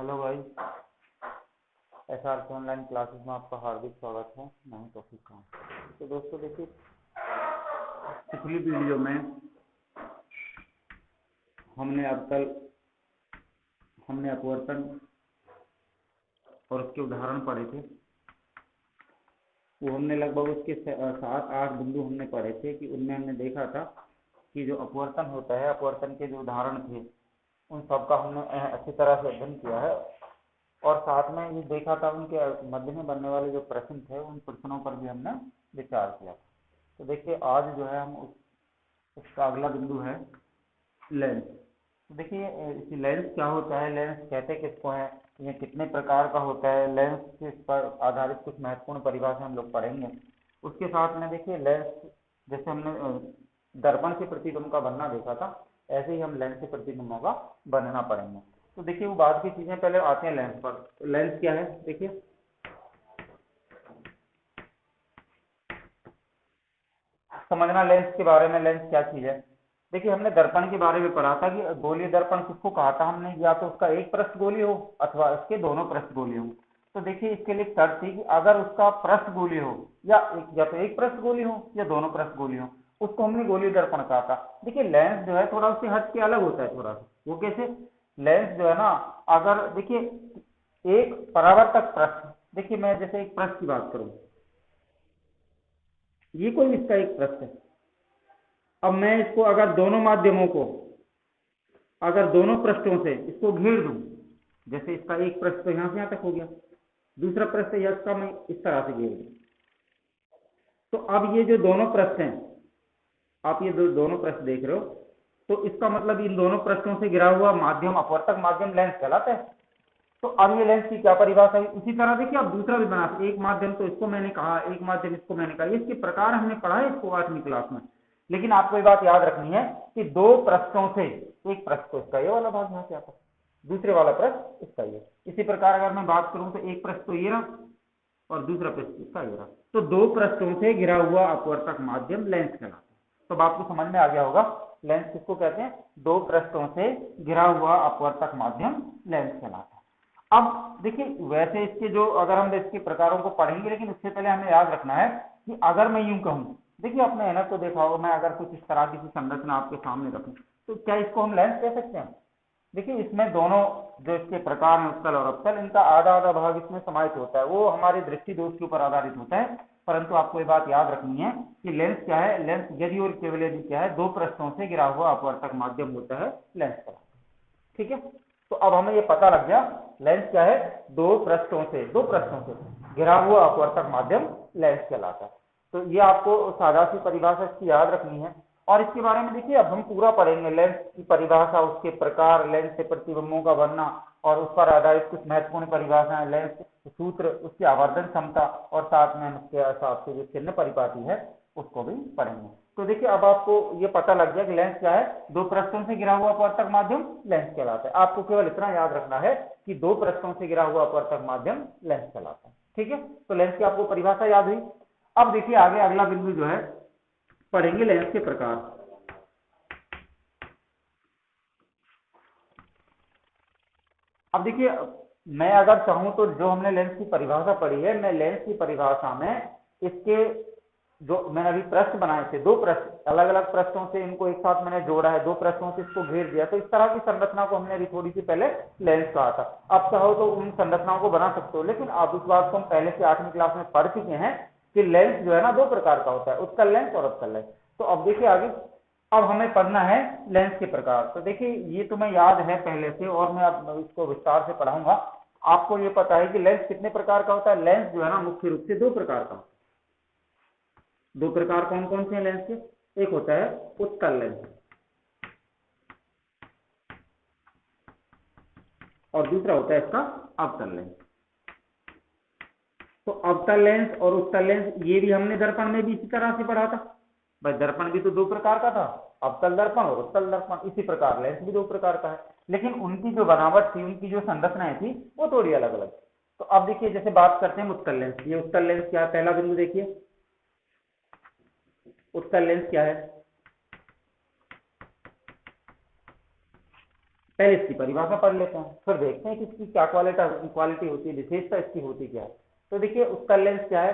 Hello भाई। SRK online classes में आपका हार्दिक स्वागत है। मैं हूं तौफीक खान। तो दोस्तों देखिए, पिछली वीडियो में हमने अपवर्तन और उसके उदाहरण पढ़े थे। वो हमने लगभग उसके 7-8 बिंदु हमने पढ़े थे कि उनमें हमने देखा था कि जो अपवर्तन होता है, अपवर्तन के जो उदाहरण थे उन सबका हमने अच्छी तरह से अध्ययन किया है और साथ में ये देखा था उनके मध्य में बनने वाले जो प्रश्न थे उन प्रश्नों पर भी हमने विचार किया था। तो देखिए, आज जो है हम उसका अगला बिंदु है लेंस। तो देखिए, लेंस क्या होता है, लेंस कहते किसको है, ये कितने प्रकार का होता है, लेंस के पर आधारित कुछ महत्वपूर्ण परिभाषा हम लोग पढ़ेंगे। उसके साथ में देखिए, लेंस जैसे हमने दर्पण से प्रतिबिंब का बनना देखा था, ऐसे ही हम लेंस से प्रतिबिंबों का बनना पड़ेंगे। तो देखिए, वो बाद की चीजें पहले आते हैं लेंस पर। तो लेंस क्या है, देखिए समझना लेंस के बारे में, लेंस क्या चीज है। देखिए, हमने दर्पण के बारे में पढ़ा था कि गोलीय दर्पण किसको कहा था हमने, या तो उसका एक पृष्ठ गोलीय हो अथवा इसके दोनों पृष्ठ गोलीय हो। तो देखिए, इसके लिए शर्त थी कि अगर उसका पृष्ठ गोलीय हो या तो एक पृष्ठ गोलीय हो या दोनों पृष्ठ गोलीय हो, उसको हमने गोलीय दर्पण कहा था। देखिए, लेंस जो है थोड़ा उससे हट के अलग होता है थोड़ा सा। वो कैसे, लेंस जो है ना, अगर देखिए एक परावर्तक पृष्ठ, देखिए मैं जैसे एक पृष्ठ की बात करूं, ये कोई इसका एक पृष्ठ है। अब मैं इसको अगर दोनों माध्यमों को, अगर दोनों पृष्ठों से इसको घेर दूं, जैसे इसका एक पृष्ठ तो यहां से यहां तक हो गया, दूसरा पृष्ठ या इसका मैं इस तरह से घेर दूं, तो अब ये जो दोनों पृष्ठ हैं, आप ये दोनों पृष्ठ देख रहे हो, तो इसका मतलब इन दोनों पृष्ठों से घिरा हुआ माध्यम, अपवर्तक माध्यम लेंस कहलाता है। तो अब ये लेंस की क्या परिभाषा है, इसी तरह देखिए आप दूसरा भी बना सकते, एक माध्यम तो इसको मैंने कहा, एक माध्यम इसको मैंने कहा, इसके प्रकार हमने पढ़ा है इसको 8वीं क्लास में। लेकिन आपको ये बात याद रखनी है कि दो पृष्ठों से, एक पृष्ठ तो इसका ये वाला भाग यहाँ से आता है, दूसरे वाला पृष्ठ इसका ये। इसी प्रकार अगर मैं बात करूं तो एक पृष्ठ तो ये रहा और दूसरा पृष्ठ इसका ये रहा, तो दो पृष्ठों से घिरा हुआ अपवर्तक माध्यम लेंस कहलाता है। तो आपको समझ में आ गया होगा लेंस किसको कहते हैं, दो पृष्ठों से घिरा हुआ अपवर्तक माध्यम लेंस कहलाता है। अब देखिए, वैसे इसके जो, अगर हम इसके प्रकारों को पढ़ेंगे, लेकिन उससे पहले हमें याद रखना है कि अगर मैं यूं कहूं, देखिए आपने ऐनक को देखा होगा, मैं अगर कुछ इस तरह की संरचना आपके सामने रखूं, तो क्या इसको हम लेंस कह सकते हैं। देखिए, इसमें दोनों जो इसके प्रकार हैं, उत्तल और अवतल, इनका आधा आधा भाग इसमें समाहित होता है। वो हमारी दृष्टि दोष के ऊपर आधारित होता है, परंतु आपको ये बात याद रखनी है कि लेंस क्या है, लेंस यदि और केवल यदि क्या है, दो पृष्ठों से घिरा हुआ अपवर्तक माध्यम होता है लेंस का। ठीक है, तो अब हमें ये पता लग गया लेंस क्या है, दो पृष्ठों से घिरा हुआ अपवर्तक माध्यम लेंस कहलाता है। तो ये आपको सादा सी परिभाषा इसकी याद रखनी है। और इसके बारे में देखिए अब हम पूरा पढ़ेंगे, लेंस की परिभाषा, उसके प्रकार, लेंस से प्रतिबिंबों का बनना और उस पर आधारित कुछ महत्वपूर्ण परिभाषाएं, लेंस सूत्र, उसकी आवर्धन क्षमता और साथ में उसके हिसाब से जो चिन्ह परिपाटी है उसको भी पढ़ेंगे। तो देखिए, अब आपको ये पता लग गया कि लेंस क्या है, दो पृष्ठों से घिरा हुआ अपवर्तक माध्यम लेंस कहलाता है। आपको केवल इतना याद रखना है कि दो पृष्ठों से घिरा हुआ अपवर्तक माध्यम लेंस कहलाता है। ठीक है, तो लेंस की आपको परिभाषा याद हुई। अब देखिए, आगे अगला बिंदु जो है पढ़ेंगे लेंस के प्रकार। अब देखिए, मैं अगर चाहूं तो जो हमने लेंस की परिभाषा पढ़ी है, मैं लेंस की परिभाषा में इसके जो मैंने अभी पृष्ठ बनाए थे, दो पृष्ठ अलग अलग पृष्ठों से इनको एक साथ मैंने जोड़ा है, दो पृष्ठों से इसको घेर दिया, तो इस तरह की संरचना को हमने अभी थोड़ी सी पहले लेंस कहा था। आप चाहो तो उन संरचनाओं को बना सकते हो, लेकिन आप इस बात को हम पहले से 8वीं क्लास में पढ़ चुके हैं कि लेंस जो है ना दो प्रकार का होता है, उत्तल लेंस और अवतल लेंस। तो अब देखिए आगे, अब हमें पढ़ना है लेंस के प्रकार। तो देखिए, ये तुम्हें याद है पहले से और मैं अब इसको विस्तार से पढ़ाऊंगा। आपको ये पता है कि लेंस कितने प्रकार का होता है, लेंस जो है ना मुख्य रूप से दो प्रकार का। दो प्रकार कौन कौन से हैं लेंस के, एक होता है उत्तल लेंस और दूसरा होता है इसका अवतल लेंस। तो अवतल लेंस और उत्तल लेंस ये भी हमने दर्पण में भी इसी तरह से पढ़ा था भाई। दर्पण भी तो दो प्रकार का था, अवतल दर्पण और उत्तल दर्पण। इसी प्रकार लेंस भी दो प्रकार का है, लेकिन उनकी जो बनावट थी, उनकी जो संरचनाएं थी वो थोड़ी अलग अलग। तो अब देखिए, जैसे बात करते हैं उत्तल लेंस। ये उत्तल लेंस क्या है, पहला बिंदु देखिए, उत्तल लेंस क्या है। पहले इसकी परिभाषा पढ़ लेते हैं, फिर देखते हैं कि इसकी क्या क्वालिटी होती है, विशेषता इसकी होती क्या है। तो देखिए उत्तल लेंस क्या है,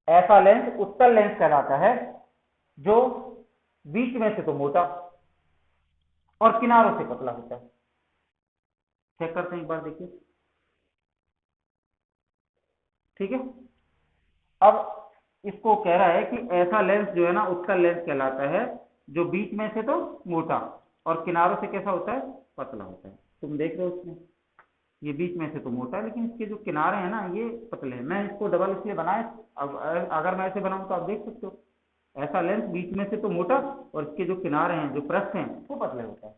ऐसा लेंस उत्तल लेंस कहलाता है जो बीच में से तो मोटा और किनारों से पतला होता है। चेक करते हैं एक बार, देखिए, ठीक है। अब इसको कह रहा है कि ऐसा लेंस जो है ना उत्तल लेंस कहलाता है जो बीच में से तो मोटा और किनारों से कैसा होता है, पतला होता है। तुम देख रहे हो इसमें ये बीच में से तो मोटा है लेकिन इसके जो किनारे हैं ना ये पतले हैं। मैं इसको डबल इसलिए बनाया, अगर मैं ऐसे बनाऊं तो आप देख सकते हो ऐसा लेंस बीच में से तो मोटा और इसके जो किनारे हैं, जो पृष्ठ हैं, वो पतले होते हैं।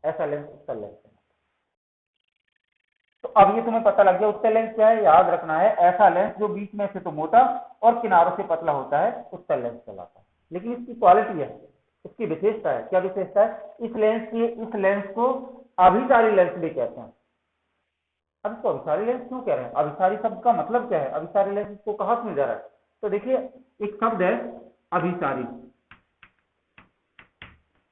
ऐसा लेंस उत्तल लेंस है। तो अब ये तुम्हें पता लग गया उत्तल लेंस क्या है, याद रखना है ऐसा लेंस जो बीच में से तो मोटा और किनारों से पतला होता है, उत्तल लेंस कहलाता है। लेकिन इसकी क्वालिटी है, इसकी विशेषता है। क्या विशेषता है, इस लेंस को अभिसारी लेंस भी कहते हैं। अब इसको अभिसारी लेंस क्यों कह रहे हैं, अभिसारी शब्द का मतलब क्या है, अभिसारी लेंस को कहां से मिल जा रहा है। तो देखिए एक शब्द है अभिसारी,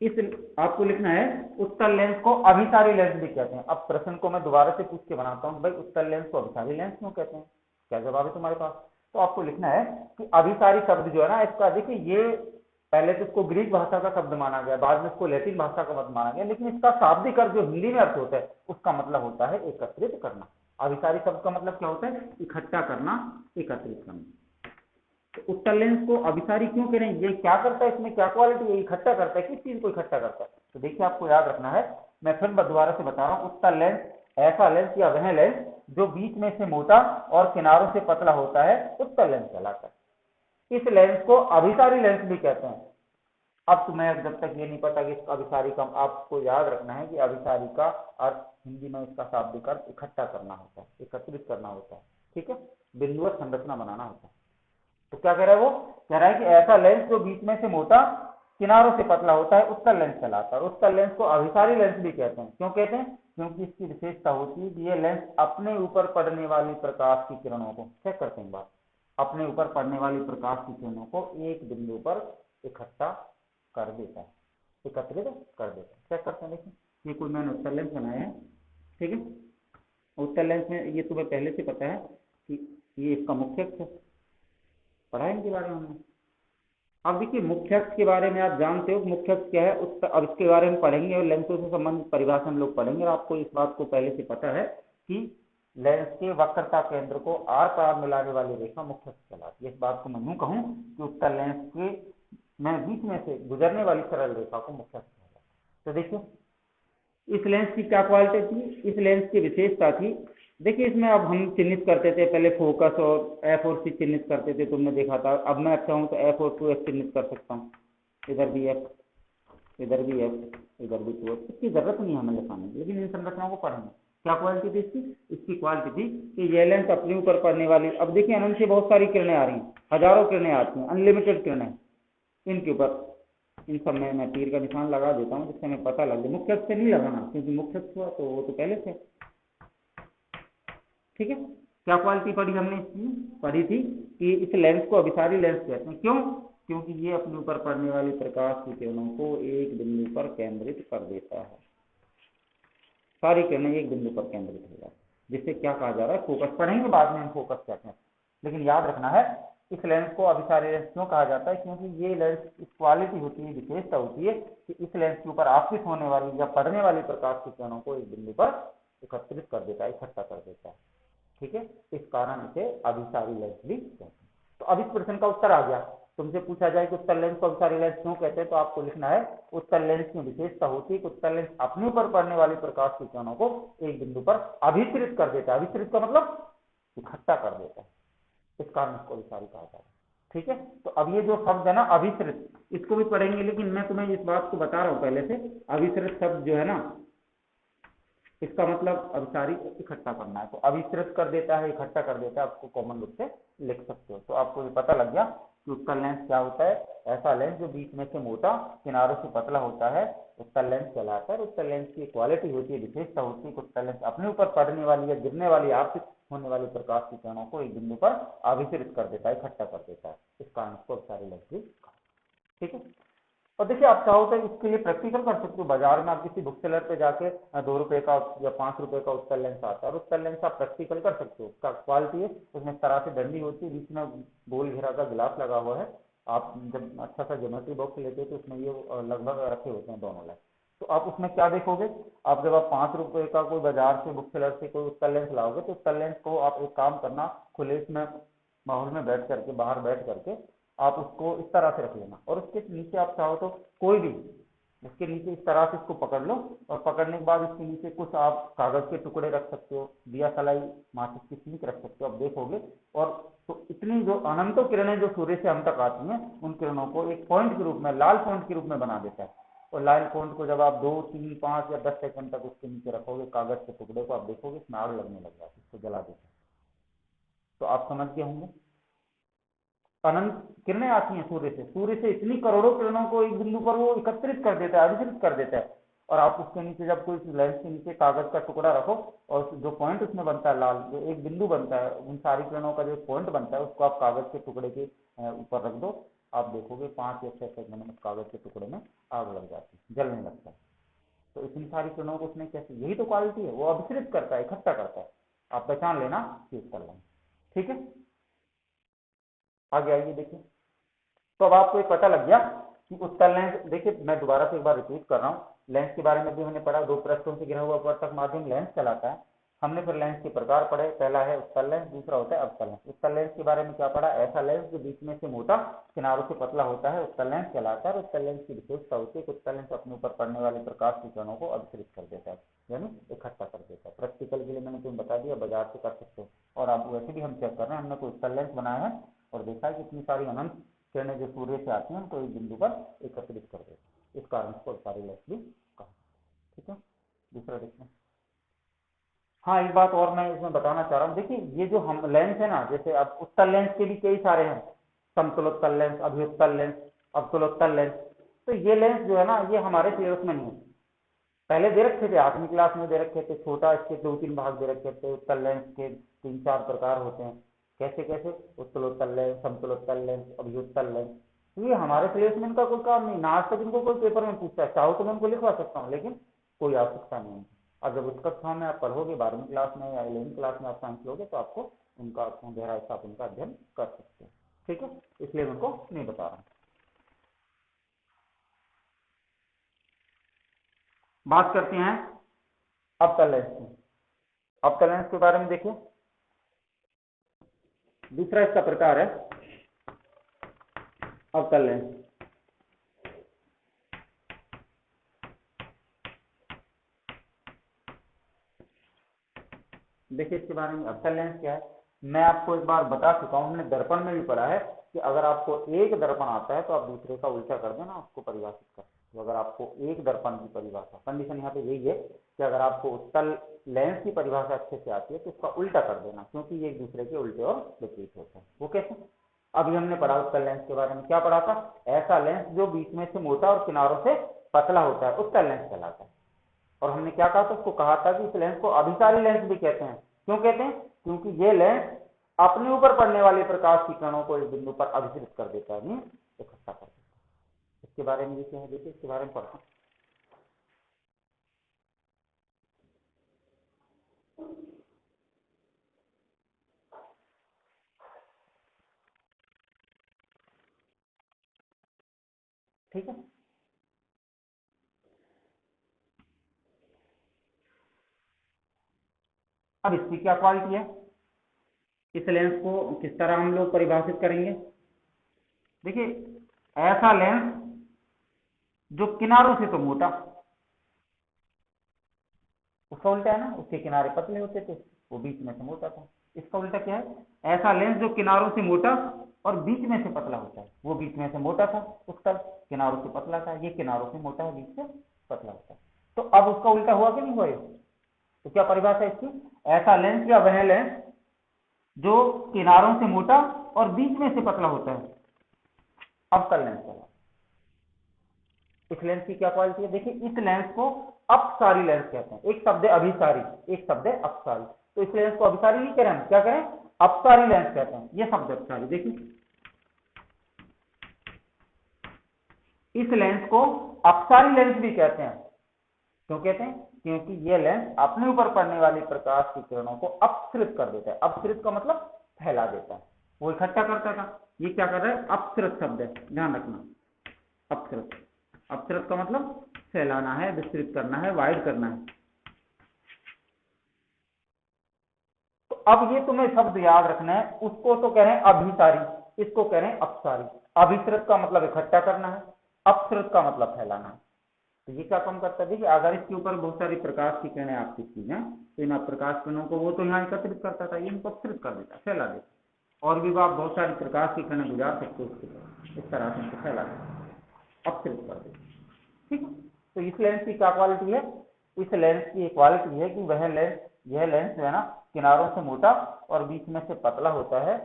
इस आपको लिखना है उत्तल लेंस को अभिसारी लेंस भी कहते हैं। अब प्रश्न को मैं दोबारा से पूछ के बनाता हूं, भाई उत्तल लेंस को अभिसारी लेंस क्यों कहते हैं, क्या जवाब है तुम्हारे पास। तो आपको लिखना है कि अभिसारी शब्द जो है ना इसका, देखिए ये पहले तो इसको ग्रीक भाषा का शब्द माना गया, बाद में इसको लैटिन भाषा का मत माना गया, लेकिन इसका शाब्दिक अर्थ जो हिंदी में अर्थ होता है उसका मतलब होता है एकत्रित करना। अभिसारी शब्द का मतलब क्या होता है, इकट्ठा करना, एकत्रित करना। तो उत्तल लेंस को अभिसारी क्यों कह रहे हैं, ये क्या करता है, इसमें क्या क्वालिटी है, इकट्ठा करता है, किस चीज को इकट्ठा करता है। तो देखिए आपको याद रखना है, मैं फिर दोबारा से बता रहा हूं, उत्तल लेंस ऐसा लेंस या वह लेंस जो बीच में से मोटा और किनारों से पतला होता है, उत्तल लेंस कहलाता है। इस लेंस को अभिसारी लेंस भी कहते हैं। अब तुम्हें जब तक ये नहीं पता कि अभिसारी का, आपको याद रखना है कि अभिसारी का अर्थ हिंदी में इसका शाब्दिक अर्थ इकट्ठा करना होता है, एकत्रित करना होता है, ठीक है, बिंदुवत संरचना बनाना होता है। तो क्या कह रहा है, वो कह रहा है कि ऐसा लेंस जो बीच में से मोटा किनारों से पतला होता है, उत्तल लेंस कहलाता है। और उत्तल लेंस को अभिसारी लेंस भी कहते हैं। क्यों कहते हैं, क्योंकि इसकी विशेषता होती है कि ये लेंस अपने ऊपर पड़ने वाली प्रकाश की किरणों को, चेक करते हैं बात, अपने ऊपर पड़ने वाली प्रकाश की किरणों को एक बिंदु पर इकट्ठा कर देता है, एकत्रित कर देता है। चेक करते हैं, देखिए ये कोई मैंने उत्तल लेंस बनाया है, ठीक है। उत्तल लेंस में ये तुम्हें पहले से पता है कि ये इसका मुख्य अक्ष है, पढ़ा है इनके बारे में हमने। अब देखिए मुख्य अक्ष के बारे में आप जानते हो, मुख्य अक्ष क्या है, अब इसके बारे में पढ़ेंगे और लेंसों से संबंधित परिभाषा हम लोग पढ़ेंगे। और आपको इस बात को पहले से पता है कि लेंस के वक्रता केंद्र को आर पार मिलाने वाली रेखा मुख्य अक्ष कहलाती है। इस बात को मैं यूं कहूं कि उत्तल लेंस के मैं बीच में से गुजरने वाली सरल रेखा को मुख्य अक्ष कहलाता है। तो देखिए इस लेंस की क्या क्वालिटी थी, इस लेंस की विशेषता थी, देखिए इसमें अब हम चिन्हित करते थे पहले फोकस और एफ और सी चिन्हित करते थे, तुमने देखा था। अब मैं चाहूँ तो एफ और 2F चिन्हित कर सकता हूँ, इधर भी एफ, इधर भी एफ, इधर भी 2F। इसकी जरूरत नहीं है हमें लिखाने की, लेकिन इन संरचनाओं को पढ़ेंगे। क्या क्वालिटी थी इसकी, इसकी क्वालिटी थी कि ये लेंस अपने ऊपर पड़ने वाली, अब देखिए अनंत से बहुत सारी किरणें आ रही हैं, हजारों किरणें आती हैं, अनलिमिटेड किरणें, इनके ऊपर, इन सब में मैं तीर का निशान लगा देता हूँ जिससे हमें पता लग जाए। मुख्य अक्ष से नहीं लगाना क्योंकि मुख्य अक्ष हुआ तो वो तो पहले से, ठीक है। क्या क्वालिटी पढ़ी हमने इसकी, पढ़ी थी कि इस लेंस को अभिसारी लेंस कहते हैं। क्यों, क्योंकि ये अपने ऊपर पड़ने वाली प्रकाश की किरणों को एक बिंदु पर केंद्रित कर देता है, सारी किरणें एक बिंदु पर केंद्रित हो जाती है, जिससे क्या कहा जा रहा है, फोकस। पढ़ेंगे बाद में हम फोकस कहते हैं, लेकिन याद रखना है इस लेंस को अभिसारी लेंस क्यों कहा जाता है, क्योंकि ये लेंस की क्वालिटी होती है, विशेषता होती है कि इस लेंस के ऊपर आपतित होने वाली या पड़ने वाली प्रकाश की किरणों को एक बिंदु पर एकत्रित कर देता है, इकट्ठा कर देता है, ठीक है। इस कारण इसे अभिसारी लेंस भी कहते हैं। तो अब इस प्रश्न का उत्तर आ गया। तुमसे पूछा जाए कि उत्तल लेंस को अभिसारी लेंस क्यों कहते हैं, तो आपको लिखना है उत्तल लेंस की विशेषता होती है कि उत्तल लेंस अपने ऊपर पड़ने वाली प्रकाश की किरणों को एक बिंदु पर अभिसरित कर देता है। अभिसरित का मतलब इकट्ठा कर देता है, इस कारण इसको अभिसारी कहा जाता है, ठीक है। तो अब ये जो शब्द है ना अभिसरित, इसको भी पढ़ेंगे, लेकिन मैं तुम्हें इस बात को बता रहा हूं पहले से, अभिसरित शब्द जो है ना इसका मतलब अभिसारी इकट्ठा करना है। तो अभिसरित कर देता है, इकट्ठा कर देता है, आपको कॉमन रूप से लिख सकते हो। तो आपको ये पता लग गया कि उत्तल लेंस क्या होता है, ऐसा लेंस जो बीच में से मोटा किनारों से पतला होता है, उत्तल लेंस कहलाता है। उत्तल लेंस की क्वालिटी होती है, विशेषता होती है कि उत्तल लेंस अपने ऊपर पड़ने वाली या गिरने वाली, आपतित होने वाली प्रकाश की किरणों को एक बिंदु पर अभिसरित कर देता है, इकट्ठा कर देता है, इस कारण इसको अभिसारी लेंस भी, ठीक है। और देखिए आप चाहो तो इसके लिए प्रैक्टिकल कर सकते हो। बाजार में आप किसी बुक सेलर पे जाके 2 रुपए का या 5 रुपए का उत्तर लेंस आता है, और उत्तर लेंस आप प्रैक्टिकल कर सकते हो। उसका क्वालिटी है, उसमें इस तरह से डंडी होती है, बीच में गोल घेरा का गिलास लगा हुआ है। आप जब अच्छा सा ज्योमेट्री बॉक्स लेते हो तो उसमें ये लगभग रखे होते हैं दोनों लेंस। तो आप उसमें क्या देखोगे, आप जब आप 5 रुपए का कोई बाजार से बुक सेलर से कोई उत्तर लेंस लाओगे, तो उत्तर लेंस को आप एक काम करना, खुले इसमें माहौल में बैठ करके, बाहर बैठ करके आप उसको इस तरह से रख लेना, और उसके नीचे आप चाहो तो कोई भी इसके नीचे इस तरह से इसको पकड़ लो, और पकड़ने के बाद इसके नीचे कुछ आप कागज के टुकड़े रख सकते हो, दिया सलाई, माचिस की सीख रख सकते हो। आप देखोगे और तो इतनी जो अनंतों किरणें जो सूर्य से हम तक आती हैं, उन किरणों को एक पॉइंट के रूप में, लाल पॉइंट के रूप में बना देता है। और लाल पॉइंट को जब आप 2, 3, 5 या 10 सेकंड तक उसके नीचे रखोगे कागज के टुकड़े को, आप देखोगे इसमें आग लगने लग जाती है, इसको जला देता है। तो आप समझ गए होंगे, अनंत किरणें आती हैं सूर्य से, सूर्य से इतनी करोड़ों किरणों को एक बिंदु पर वो एकत्रित कर देता है, अभिसरित कर देता है। और आप उसके नीचे जब कोई लेंस के नीचे कागज का टुकड़ा रखो, और जो पॉइंट उसमें बनता है लाल, जो एक बिंदु बनता है, उन सारी किरणों का जो पॉइंट बनता है, उसको आप कागज के टुकड़े के ऊपर रख दो, आप देखोगे 5 या 6 सेकंड में कागज के टुकड़े में आग लग जाती है, जलने लगता है। तो इतनी सारी किरणों को उसने कैसे, यही तो क्वालिटी है, वो अभिसरित करता है, इकट्ठा करता है। आप पहचान लेना कि उत्तर लेंस, ठीक है। आगे आइए देखिए, तो अब आपको एक पता लग गया कि उत्तल लेंस। देखिए मैं दोबारा से एक बार रिपीट कर रहा हूँ, लेंस के बारे में भी हमने पढ़ा, 2 पृष्ठों से घिरा हुआ अपवर्तक माध्यम लेंस कहलाता है। हमने फिर लेंस के प्रकार पढ़े, पहला है उत्तल लेंस, दूसरा होता है अवतल लेंस। उत्तल लेंस के बारे में क्या पढ़ा, ऐसा लेंस जो बीच में से मोटा, किनारों से पतला होता है, उत्तल लेंस कहलाता है। उत्तल लेंस की विशेषता होती है कि उत्तल लेंस अपने ऊपर पड़ने वाले प्रकाश की किरणों को अभिसरित कर देता है, यानी इकट्ठा कर देता है। प्रैक्टिकल के लिए मैंने तुम्हें बता दिया, बाजार से कर सकते हो। और आप वैसे भी हम चेक कर रहे हैं, हमने कोई उत्तल लेंस बनाया है और देखा है कि इतनी सारी अनंत किरणें जो सूर्य से आती हैं उनको एक बिंदु पर एकत्रित कर देते हैं, इस कारण इसको अवतारी लेंस भी कहा। ठीक है, दूसरा देखते हैं। हाँ एक बात और मैं इसमें बताना चाह रहा हूँ, देखिए ये जो हम लेंस है ना, जैसे अब उत्तल लेंस के भी कई सारे हैं, समतलोत्तल लेंस, अभिउत्तल लेंस, अवतलोत्तल लेंस। तो ये लेंस जो है ना, ये हमारे सिलेबस में नहीं है। पहले दे रखे थे, 8वीं क्लास में दे रखे थे, छोटा इसके 2-3 भाग दे रखे थे। उत्तल लेंस के 3-4 प्रकार होते हैं, कैसे कैसे, उत्तलोत्तल लेंस, समतलोत्तल लेंस, अभिउत्तल लेंस। तो ये हमारे सिलेबस में इनका कोई काम नहीं ना, आज तक इनको कोई पेपर में पूछता है, चाहो तो मैं उनको लिखवा सकता हूँ, लेकिन कोई आवश्यकता नहीं है। अब जब उस कक्षा में आप पढ़ोगे, 12वीं क्लास में या 11वीं क्लास में आप साइंस लोगे, तो आपको उनका गहराई से आप उनका अध्ययन कर सकते हो। ठीक है, इसलिए मैं उनको नहीं बता रहा हूँ। बात करते हैं अवतल लेंस की। अवतल लेंस के बारे में देखिए, दूसरा इसका प्रकार है अवतल लेंस। देखिए इसके बारे में, अवतल लेंस क्या है, मैं आपको एक बार बता चुका हूं, हमने दर्पण में भी पढ़ा है कि अगर आपको एक दर्पण आता है तो आप दूसरे का उल्टा कर देना, उसको परिभाषित कर। तो अगर आपको एक दर्पण की परिभाषा, कंडीशन यहाँ पे यही है कि अगर आपको उत्तल लेंस की परिभाषा अच्छे से आती है तो उसका उल्टा कर देना, क्योंकि ये एक दूसरे के उल्टे और विपरीत होते हैं। वो कैसे, अभी हमने पढ़ा उत्तल लेंस के बारे में, क्या पढ़ा था, ऐसा लेंस जो बीच में से मोटा और किनारों से पतला होता है, उत्तल लेंस कहलाता है। और हमने क्या कहा था, उसको कहा था कि इस लेंस को अभिसारी लेंस भी कहते हैं। क्यों कहते हैं, क्योंकि ये लेंस अपने ऊपर पड़ने वाले प्रकाश की किरणों को एक बिंदु पर अभिसरित कर देता है, इकट्ठा कर देता है। इसके बारे में क्या है, देखिए इसके बारे में पढ़ा। ठीक है, अब इसकी क्या क्वालिटी है, इस लेंस को किस तरह हम लोग परिभाषित करेंगे। देखिए ऐसा लेंस जो किनारों से तो मोटा, उसका उल्टा है ना, उसके किनारे पतले होते थे, वो बीच में से मोटा था। इसका उल्टा क्या है, ऐसा लेंस जो किनारों से मोटा और बीच में से पतला होता है, वो बीच में से मोटा था उत्तल, किनारों से पतला था, ये किनारों से मोटा है, बीच से पतला होता है। तो अब उसका उल्टा हुआ कि नहीं हुआ, तो क्या परिभाषा है इसकी, ऐसा लेंस या वह लेंस जो किनारों से मोटा और बीच में से पतला होता है, अवतल लेंस कहलाता है। इस लेंस की क्या क्वालिटी है, देखिए इस लेंस को अपसारी लेंस कहते हैं। एक शब्द है अभिसारी, एक शब्द है अपसारी। तो इस लेंस को अभिसारी नहीं कह रहे हैं, क्या करें, अपसारी लेंस कहते हैं, ये शब्द अपसारी। देखिए इस लेंस को अपसारी लेंस भी कहते हैं। क्यों कहते हैं? क्योंकि ये लेंस अपने ऊपर पड़ने वाली प्रकाश की किरणों को अपसृत कर देता है। अपसृत का मतलब फैला देता है, वो इकट्ठा करता था, ये क्या कर रहा है? अपसृत शब्द है, ध्यान रखना। अपसृत, अपसृत का मतलब फैलाना है, विस्तृत करना है, वाइड करना है। तो अब ये तुम्हें शब्द याद रखना है, उसको तो कह रहे हैं अभिसारी, इसको कह रहे हैं अपसारी। अभिसृत का मतलब इकट्ठा करना है, अपसृत का मतलब फैलाना है। तो ये क्या काम करता है? देखिए, अगर इसके ऊपर बहुत सारी प्रकाश की किरणें आपतित की जाए तो इन प्रकाश किरणों को वो तो यहाँ एकत्रित करता था, ये इनको अपसृत कर देता, फैला देता। और भी आप बहुत सारी प्रकाश की किरणें गुजार सकते हो उसके ऊपर, इस तरह से इनको फैला देता, अपसृत कर देता। ठीक है, तो इस लेंस की क्या क्वालिटी है? इस लेंस की एक क्वालिटी है कि वह लेंस, यह लेंस जो है ना, किनारों से मोटा और बीच में से पतला होता है,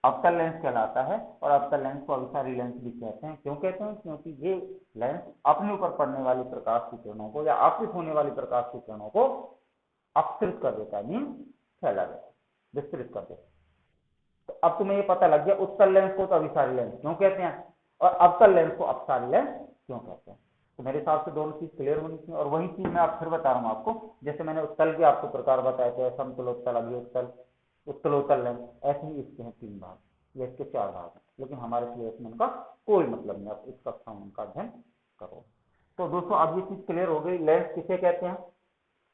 अवतल लेंस कहलाता है। और अवतल लेंस को अभिसारी लेंस भी कहते हैं। क्यों कहते हैं? क्योंकि ये लेंस अपने ऊपर पड़ने वाली प्रकाश की किरणों को या आपतित होने वाली प्रकाश की किरणों को अपसृत कर देता है, मीन फैला देता है, विस्तृत कर देता है। तो अब तुम्हें ये पता लग गया उत्तल लेंस को तो अभिसारी लेंस क्यों कहते हैं और अवतल लेंस को अपसारी लेंस क्यों कहते हैं। तो मेरे हिसाब से दोनों चीज क्लियर होनी चाहिए। और वही चीज मैं आप फिर बता रहा हूँ आपको, जैसे मैंने उत्तल के आपको प्रकार बताए थे, समतलोत्तल, अभियोत्तल, उत्तलोत्तल लेंस, ऐसे ही इसके हैं 3 भाग या इसके 4 भाग हैं, लेकिन हमारे सिलेबस में उनका कोई मतलब नहीं। आप इस कक्षा में उनका अध्ययन करो। तो दोस्तों अब ये चीज क्लियर हो गई, लेंस किसे कहते हैं,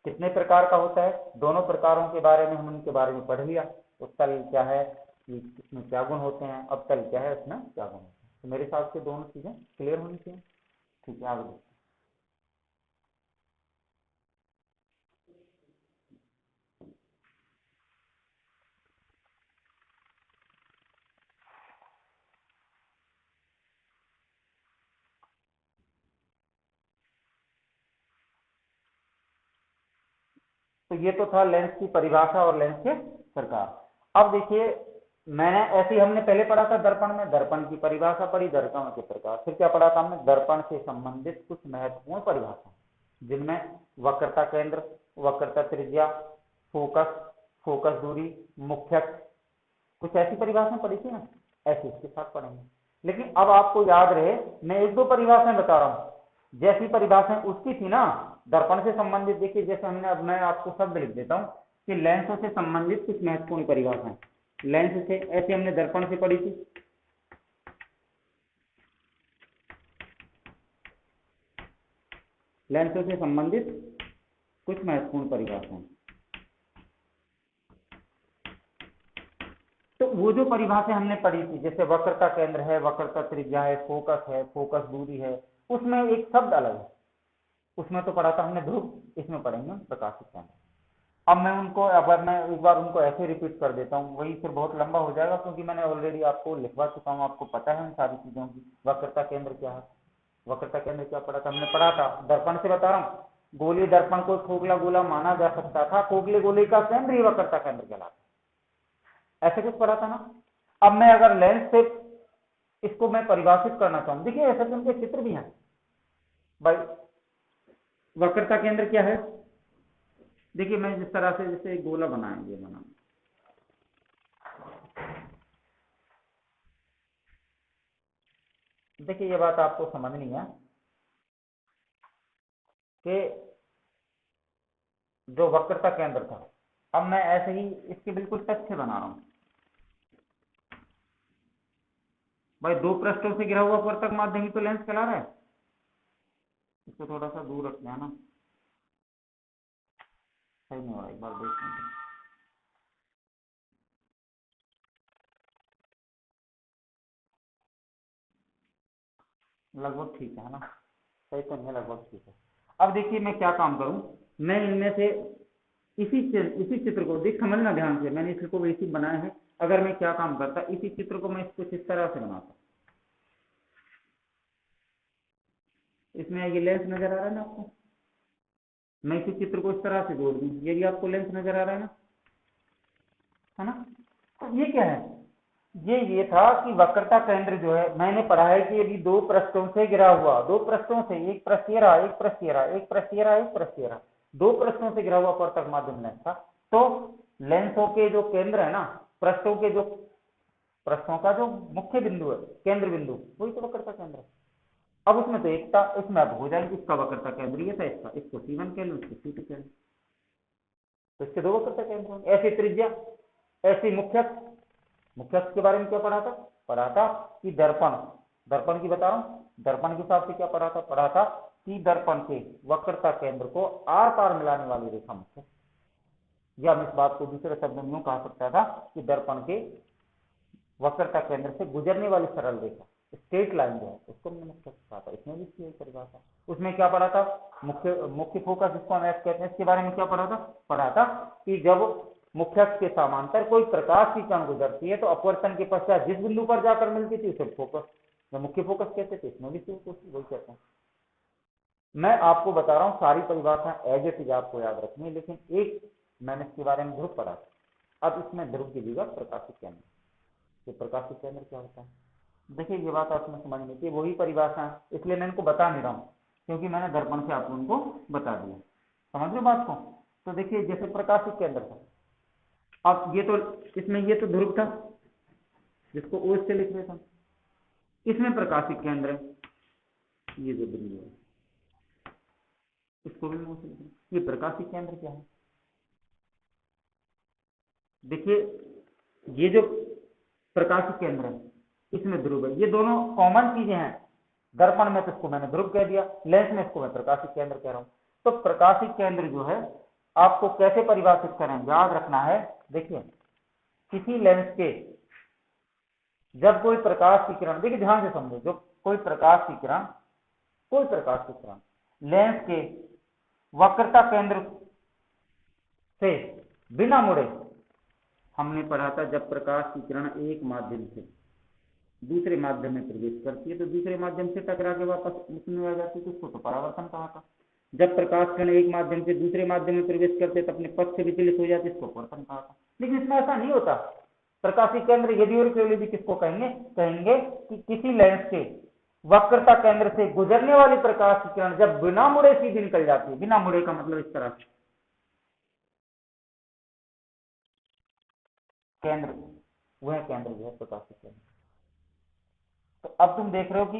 कितने प्रकार का होता है, दोनों प्रकारों के बारे में हम उनके बारे में पढ़ लिया। उत्तल क्या है, इसमें क्या गुण होते हैं, अवतल क्या है, इसमें क्या गुण होते हैं। तो मेरे हिसाब से दोनों चीजें क्लियर होनी चाहिए। ठीक है, आगे देखते हैं। तो ये तो था लेंस की परिभाषा और लेंस के प्रकार। अब देखिए, मैंने ऐसे ही हमने पहले पढ़ा था दर्पण में, दर्पण की परिभाषा पढ़ी, दर्पण के प्रकार। फिर क्या पढ़ा था हमने? दर्पण से संबंधित कुछ महत्वपूर्ण परिभाषा, जिनमें वक्रता केंद्र, वक्रता त्रिज्या, फोकस, फोकस दूरी, मुख्यक, कुछ ऐसी परिभाषाएं पढ़ी थी ना, ऐसे इसके साथ पढ़ेंगे। लेकिन अब आपको याद रहे, मैं 1-2 परिभाषाएं बता रहा हूं, जैसी परिभाषाएं उसकी थी ना दर्पण से संबंधित। देखिए, जैसे हमने, अब मैं आपको शब्द लिख देता हूं कि लेंसों से संबंधित कुछ महत्वपूर्ण परिभाषाएं, लेंस से, ऐसे हमने दर्पण से पढ़ी थी। लेंसों से संबंधित कुछ महत्वपूर्ण परिभाषाएं, तो वो जो परिभाषा हमने पढ़ी थी, जैसे वक्रता केंद्र है, वक्रता त्रिज्या है, फोकस दूरी है, उसमें एक शब्द अलग है। उसमें तो पढ़ा था हमने ध्रुव, इसमें पढ़ेंगे प्रकाशित केंद्र। अब मैं उनको, अगर मैं एक बार उनको ऐसे रिपीट कर देता हूँ, वही फिर बहुत लंबा हो जाएगा, क्योंकि मैंने ऑलरेडी आपको लिखवा चुका हूँ, आपको पता है उन सारी चीजों की। वक्रता केंद्र क्या है, वक्रता केंद्र क्या पढ़ा था हमने? पढ़ा था, दर्पण से बता रहा हूँ, गोली दर्पण को खोखला गोला माना जा सकता था, खोखले गोले का केंद्र ही वक्रता केंद्र कहलाता, ऐसे कुछ पढ़ा था ना। अब मैं अगर लेंस से इसको मैं परिभाषित करना चाहूँ, देखिए ऐसे तो उनके चित्र भी हैं भाई। वक्रता केंद्र क्या है? देखिए, मैं जिस तरह से जैसे गोला बनाएंगे, बना, देखिए ये बात आपको समझनी है कि जो वक्रता केंद्र था, अब मैं ऐसे ही इसके बिल्कुल टच से बना रहा हूं भाई। 2 पृष्ठों से घिरा हुआ वर्तक माध्यम ही तो लेंस कहला रहा है। इसको थोड़ा सा दूर रखना है ना, सही नहीं हो रहा, एक बार देख लेंगे। लगभग ठीक है ना, सही तो नहीं है, लगभग ठीक है। अब देखिए मैं क्या काम करूं, मैं इनमें से इसी चित्र को देख, समझना ध्यान से, मैंने इसको वैसे बनाया है। अगर मैं क्या काम करता, इसी चित्र को मैं कुछ इस तरह से बनाता, इसमें ये लेंस नजर आ रहा है ना आपको, मैं इसी चित्र को इस तरह से जोड़ दूं, ये भी आपको लेंस नजर आ रहा है ना, है ना। तो ये क्या है, ये था कि वक्रता केंद्र जो है, मैंने पढ़ा है कि यदि 2 पृष्ठों से घिरा हुआ, 2 पृष्ठों से, एक पृष्ठ ये रहा, एक पृष्ठ ये रहा, एक पृष्ठ ये रहा, एक पृष्ठ ये रहा, 2 पृष्ठों से घिरा हुआ वर्तक माध्यम लेंस था, तो लेंसों के जो केंद्र है ना, पृष्ठों के जो, पृष्ठों का जो मुख्य बिंदु है, केंद्र बिंदु, वही तो वक्रता केंद्र है। अब उसमें तो एक था, इसमें अब हो जाएगी, इसका वक्रता केंद्र ये था, इसका, इसको C1 कह लूं, इसको C2 कह लूं, तो इसके दो वक्रता केंद्र होंगे। ऐसी त्रिज्या, ऐसी मुख्यक। मुख्यक के बारे में क्या पढ़ा था कि दर्पण, दर्पण की बता रहा हूं, दर्पण के हिसाब से क्या पढ़ा था कि दर्पण के वक्रता केंद्र को आर पार मिलाने वाली रेखा मुख्यक, या हम इस बात को दूसरे शब्द में यूं कहा सकता था कि दर्पण के वक्रता केंद्र से गुजरने वाली सरल रेखा, स्ट्रेट लाइन जो है, उसको हमने मुख्य कहा था। इसमें भी इसकी परिभाषा, उसमें क्या पढ़ा था, मुख्य फोकस जिसको हम कहते हैं, इसके बारे में क्या पढ़ा था कि जब मुख्य के समांतर कोई प्रकाश की कण गुजरती है तो अपवर्तन के पश्चात जिस बिंदु पर जाकर मिलती थी उसे फोकस, मुख्य फोकस कहते थे। इसमें भी वही कहते हैं। मैं आपको बता रहा हूं सारी परिभाषा एज इट इज आपको याद रखनी है, लेकिन एक मैंने इसके बारे में ध्रुव पढ़ा था। अब इसमें ध्रुव की जगह प्रकाशिक केंद्र, ये प्रकाशिक केंद्र क्या होता है, देखिए ये बात आपने समझनी चाहिए, वही परिभाषा है, इसलिए मैं इनको बता नहीं रहा हूं, क्योंकि मैंने दर्पण से आपको उनको बता दिया। समझ लो बात को। तो देखिए जैसे प्रकाशिक केंद्र था, अब ये तो इसमें ये तो ध्रुव था जिसको ओ से लिख रहे थे, इसमें प्रकाशिक केंद्र है, ये जो बिंदु है इसको भी ओ से लिख रहे हैं। ये प्रकाशिक केंद्र क्या है, देखिए ये जो प्रकाशिक केंद्र है इसमें ध्रुव है, ये दोनों कॉमन चीजें हैं। दर्पण में तो इसको मैंने ध्रुव कह दिया, लेंस में इसको मैं प्रकाशिक केंद्र कह रहा हूं। तो प्रकाशिक केंद्र जो है आपको कैसे परिभाषित करें, याद रखना है। देखिए किसी लेंस के जब कोई प्रकाश की किरण, देखिए ध्यान से समझो, जो कोई प्रकाश की किरण लेंस के वक्रता केंद्र से बिना मुड़े, हमने पढ़ा था जब प्रकाश की किरण एक माध्यम से दूसरे माध्यम में प्रवेश करती है तो दूसरे माध्यम से टकरा के वापस उसमें आ जाती है, तो उसको तो परावर्तन कहा था। जब प्रकाश कण एक माध्यम से दूसरे माध्यम में प्रवेश करते तो अपने पथ से विचलित हो जाते, इसको अपवर्तन कहा था। लेकिन इसमें ऐसा नहीं होता। प्रकाशिक केंद्र यदि और केवल यदि किसको कहेंगे कि किसी लेंस के वक्रता केंद्र से गुजरने वाली प्रकाश की किरण जब बिना मुड़े सीधी निकल जाती है, बिना मुड़े का मतलब इस तरह से, केंद्र वह केंद्र जो है प्रकाशिक केंद्र। तो अब तुम देख रहे हो कि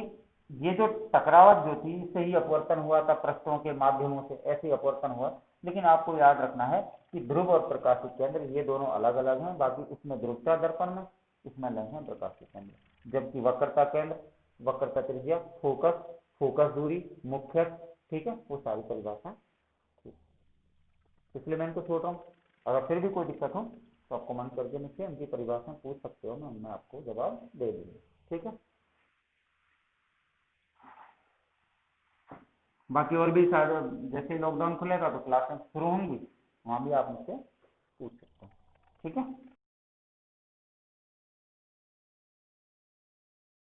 ये जो टकरावट जो थी इससे ही अपवर्तन हुआ था, पृष्ठों के माध्यमों से ऐसे ही अपवर्तन हुआ। लेकिन आपको याद रखना है कि ध्रुव और प्रकाशिक केंद्र ये दोनों अलग अलग हैं। बाकी इसमें ध्रुवता दर्पण में, इसमें लेंस है प्रकाशिक केंद्र। जबकि वक्रता केंद्र, वक्रता त्रिज्या, फोकस दूरी, मुख्यक, ठीक है, वो सारी परिभाषा। इसलिए मैं इनको छोड़ रहा हूँ। अगर फिर भी कोई दिक्कत हो तो आप कमेंट करके मुझसे उनकी परिभाषा पूछ सकते हो, मैं आपको जवाब दे दूंगा। ठीक है, बाकी और भी शायद जैसे लॉकडाउन खुलेगा तो क्लासेस शुरू होंगी, वहां भी आप मुझसे पूछ सकते हो। ठीक है।